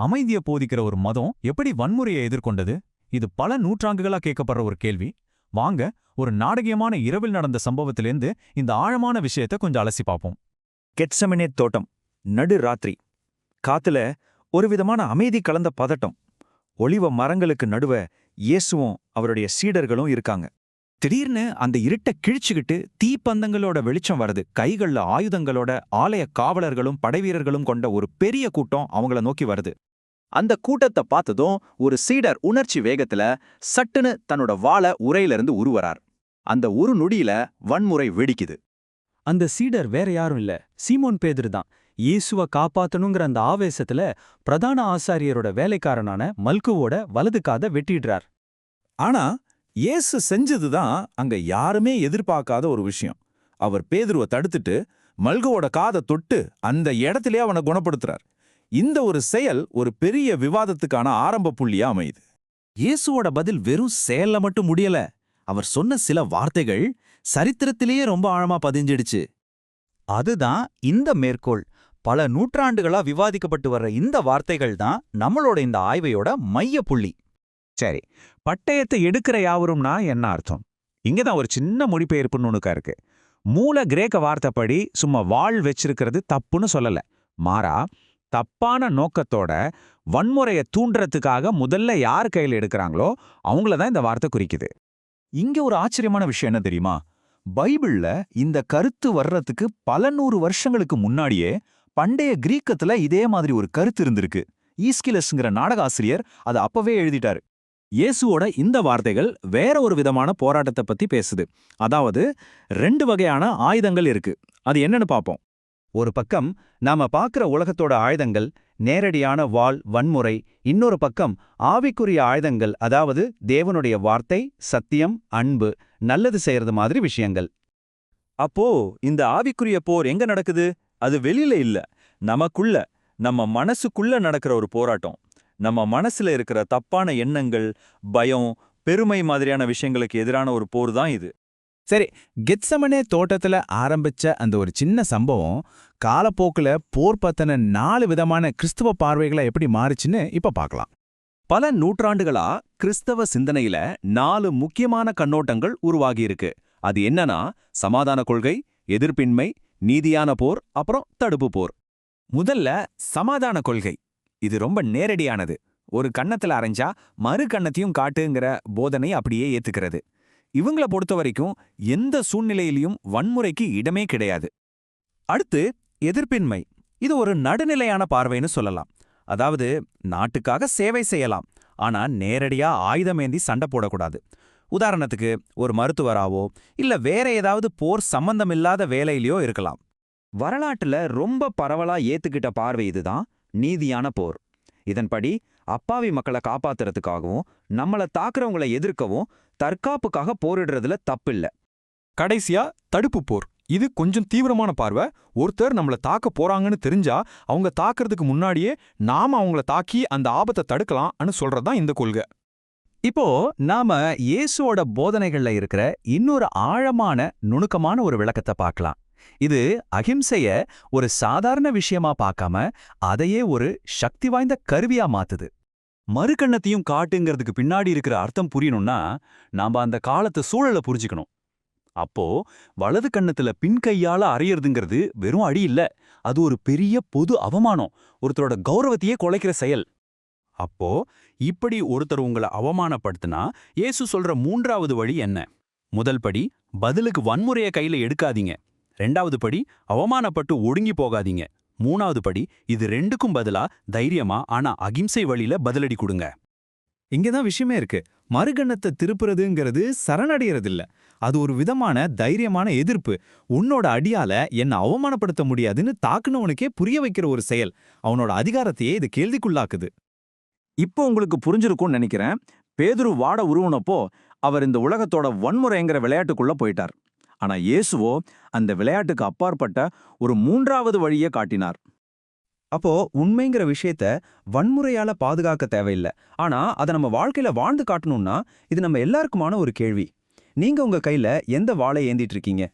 அமைதியை போதிக்கிற ஒரு மதம் எப்படி வன்முறையை எதிர்கொண்டது? இது பல நூற்றாண்டுகளா கேட்கப்படுற ஒரு கேள்வி. வாங்க, ஒரு நாடகீயமான இரவில் நடந்த சம்பவத்திலேருந்து இந்த ஆழமான விஷயத்தை கொஞ்சம் அலசி பார்ப்போம். கெட்செமனே தோட்டம், நடு ராத்திரி. காத்துல ஒரு விதமான அமைதி கலந்த பதட்டம். ஒலிவ மரங்களுக்கு நடுவ இயேசுவும் அவருடைய சீடர்களும் இருக்காங்க. திடீர்னு அந்த இருட்ட கிழிச்சுக்கிட்டு தீப்பந்தங்களோட வெளிச்சம் வருது. கைகள்ல ஆயுதங்களோட ஆலய காவலர்களும் படைவீரர்களும் கொண்ட ஒரு பெரிய கூட்டம் அவங்கள நோக்கி வருது. அந்த கூட்டத்தை பார்த்ததும் ஒரு சீடர் உணர்ச்சி வேகத்துல சட்டுன்னு தன்னோட வாளை உரையிலிருந்து உருவறார். அந்த ஒரு நொடியில வன்முறை வெடிக்குது. அந்த சீடர் வேற யாரும் இல்ல, சீமோன் பேதுரு தான். இயேசுவ காப்பாத்தணுங்கிற அந்த ஆவேசத்துல பிரதான ஆசாரியரோட வேலைக்காரனான மல்குவோட வலது காதை வெட்டிடுறார். ஆனா இயேசு செஞ்சதுதான் அங்க யாருமே எதிர்பார்க்காத ஒரு விஷயம். அவர் பேதுருவை தடுத்துட்டு மல்குவோட காதை தொட்டு அந்த இடத்திலே அவனை குணப்படுத்துறார். இந்த ஒரு செயல் ஒரு பெரிய விவாதத்துக்கான ஆரம்ப புள்ளியா அமையுது. இயேசுவோட பதில் வெறும் செயல்ல மட்டும் முடியல. அவர் சொன்ன சில வார்த்தைகள் சரித்திரத்திலேயே ரொம்ப ஆழமா பதிஞ்சிடுச்சு. அதுதான் இந்த மேற்கோள். பல நூற்றாண்டுகளா விவாதிக்கப்பட்டு வர்ற இந்த வார்த்தைகள் தான் நம்மளோட இந்த ஆய்வையோட மைய புள்ளி. சரி, பட்டயத்தை எடுக்கிற யாவரும்னா என்ன அர்த்தம்? இங்கதான் ஒரு சின்ன மொழிபெயர்ப்பு நுணுக்கா இருக்கு. மூல கிரேக்க வார்த்தைப்படி சும்மா வாள் வச்சிருக்கிறது தப்புன்னு சொல்லல. மாறா, தப்பான நோக்கத்தோட வன்முறையை தூண்டுறதுக்காக முதல்ல யார் கையில் எடுக்கிறாங்களோ அவங்கள தான் இந்த வார்த்தை குறிக்குது. இங்க ஒரு ஆச்சரியமான விஷயம் என்ன தெரியுமா? பைபிள்ல இந்த கருத்து வர்றதுக்கு பல நூறு வருஷங்களுக்கு முன்னாடியே பண்டைய கிரீக்கத்துல இதே மாதிரி ஒரு கருத்து இருந்திருக்கு. ஈஸ்கிலஸ்ங்கிற நாடக ஆசிரியர் அதை அப்பவே எழுதிட்டாரு. இயேசுவோட இந்த வார்த்தைகள் வேற ஒரு விதமான போராட்டத்தை பத்தி பேசுது. அதாவது 2 வகையான ஆயுதங்கள் இருக்கு. அது என்னன்னு பாப்போம். ஒரு பக்கம் நாம பார்க்கிற உலகத்தோட ஆயுதங்கள், நேரடியான வாள், வன்முறை. இன்னொரு பக்கம் ஆவிக்குரிய ஆயுதங்கள், அதாவது தேவனுடைய வார்த்தை, சத்தியம், அன்பு, நல்லது செய்யறது மாதிரி விஷயங்கள். அப்போ இந்த ஆவிக்குரிய போர் எங்க நடக்குது? அது வெளியில இல்ல, நமக்குள்ள, நம்ம மனசுக்குள்ள நடக்கிற ஒரு போராட்டம். நம்ம மனசுல இருக்கிற தப்பான எண்ணங்கள், பயம், பெருமை மாதிரியான விஷயங்களுக்கு எதிரான ஒரு போர் தான் இது. சரி, கெத்செமனே தோட்டத்துல ஆரம்பிச்ச அந்த ஒரு சின்ன சம்பவம் காலப்போக்குல போர் பத்தின 4 விதமான கிறிஸ்தவ பார்வைகளை எப்படி மாறுச்சுன்னு இப்ப பார்க்கலாம். பல நூற்றாண்டுகளா கிறிஸ்தவ சிந்தனையில 4 முக்கியமான கண்ணோட்டங்கள் உருவாகியிருக்கு. அது என்னன்னா, சமாதான கொள்கை, எதிர்ப்பின்மை, நீதியான போர், அப்புறம் தடுப்பு போர். முதல்ல சமாதான கொள்கை. இது ரொம்ப நேரடியானது. ஒரு கன்னத்துல அரைஞ்சா மறு கன்னத்தையும் காட்டுங்கிற போதனை அப்படியே ஏத்துக்கிறது. இவங்கள பொறுத்த வரைக்கும் எந்த சூழ்நிலையிலையும் வன்முறைக்கு இடமே கிடையாது. அடுத்து எதிர்ப்பின்மை. இது ஒரு நடுநிலையான பார்வைன்னு சொல்லலாம். அதாவது நாட்டுக்காக சேவை செய்யலாம், ஆனா நேரடியா ஆயுதமேந்தி சண்டை போடக்கூடாது. உதாரணத்துக்கு ஒரு மருத்துவராவோ இல்ல வேற ஏதாவது போர் சம்பந்தமில்லாத வேலையிலையோ இருக்கலாம். வரலாற்றுல ரொம்ப பரவலா ஏத்துக்கிட்ட பார்வை இதுதான் நீதியான போர். இதன்படி அப்பாவி மக்களை காப்பாத்துறதுக்காகவும் நம்மள தாக்குறவங்களை எதிர்க்கவும் தற்காப்புக்காக போரிடுறதுல தப்பில்ல. கடைசியா தடுப்பு போர். இது கொஞ்சம் தீவிரமான பார்வை. ஒருத்தர் நம்மள தாக்க போறாங்கன்னு தெரிஞ்சா அவங்க தாக்குறதுக்கு முன்னாடியே நாம அவங்கள தாக்கி அந்த ஆபத்தை தடுக்கலாம்னு சொல்றதுதான் இந்த கொள்கை. இப்போ நாம இயேசுவோட போதனைகள்ல இருக்கிற இன்னொரு ஆழமான நுணுக்கமான ஒரு விளக்கத்தை பார்க்கலாம். இது அகிம்சைய ஒரு சாதாரண விஷயமா பார்க்காம அதையே ஒரு சக்தி வாய்ந்த கருவியா மாத்துது. மறுகண்ணத்தையும் காட்டுங்கிறதுக்கு பின்னாடி இருக்கிற அர்த்தம் புரியணும்னா நாம அந்த காலத்து சூழலை புரிஞ்சுக்கணும். அப்போ வலது கண்ணத்துல பின் கையால அறையிறதுங்கிறது வெறும் அடி இல்ல, அது ஒரு பெரிய பொது அவமானம், ஒருத்தரோட கௌரவத்தையே குலைக்கிற செயல். அப்போ இப்படி ஒருத்தர் உங்களை அவமானப்படுத்தினா இயேசு சொல்ற 3வது வழி என்ன? முதல் படி, பதிலுக்கு வன்முறைய கையில எடுக்காதீங்க. 2வது படி, அவமானப்பட்டு ஒடுங்கி போகாதீங்க. 3வது படி, இது 2க்கும் பதிலா தைரியமா ஆனா அகிம்சை வழியில பதிலடி கொடுங்க. இங்கதான் விஷயமே இருக்கு. மறுகண்ணத்தை திருப்புறதுங்கிறது சரணடையறதில்ல. அது ஒரு விதமான தைரியமான எதிர்ப்பு. உன்னோட அடியால என்ன அவமானப்படுத்த முடியாதுன்னு தாக்குனவனுக்கே புரிய வைக்கிற ஒரு செயல். அவனோட அதிகாரத்தையே இது கேள்விக்குள்ளாக்குது. இப்போ உங்களுக்கு புரிஞ்சிருக்கும்னு நினைக்கிறேன். பேதுரு வாட உருவனப்போ அவர் இந்த உலகத்தோட வன்முறைங்கிற விளையாட்டுக்குள்ள போயிட்டார். ஆனா இயேசுவோ அந்த விளையாட்டுக்கு அப்பாற்பட்ட ஒரு 3வது வழியை காட்டினார். அப்போ உண்மைங்கிற விஷயத்த வன்முறையால பாதுகாக்க தேவையில்லை, ஆனா அதை நம்ம வாழ்க்கையில வாழ்ந்து காட்டணும்னா இது நம்ம எல்லாருக்குமான ஒரு கேள்வி. நீங்க உங்க கையில எந்த வாளை ஏந்திட்டு இருக்கீங்க?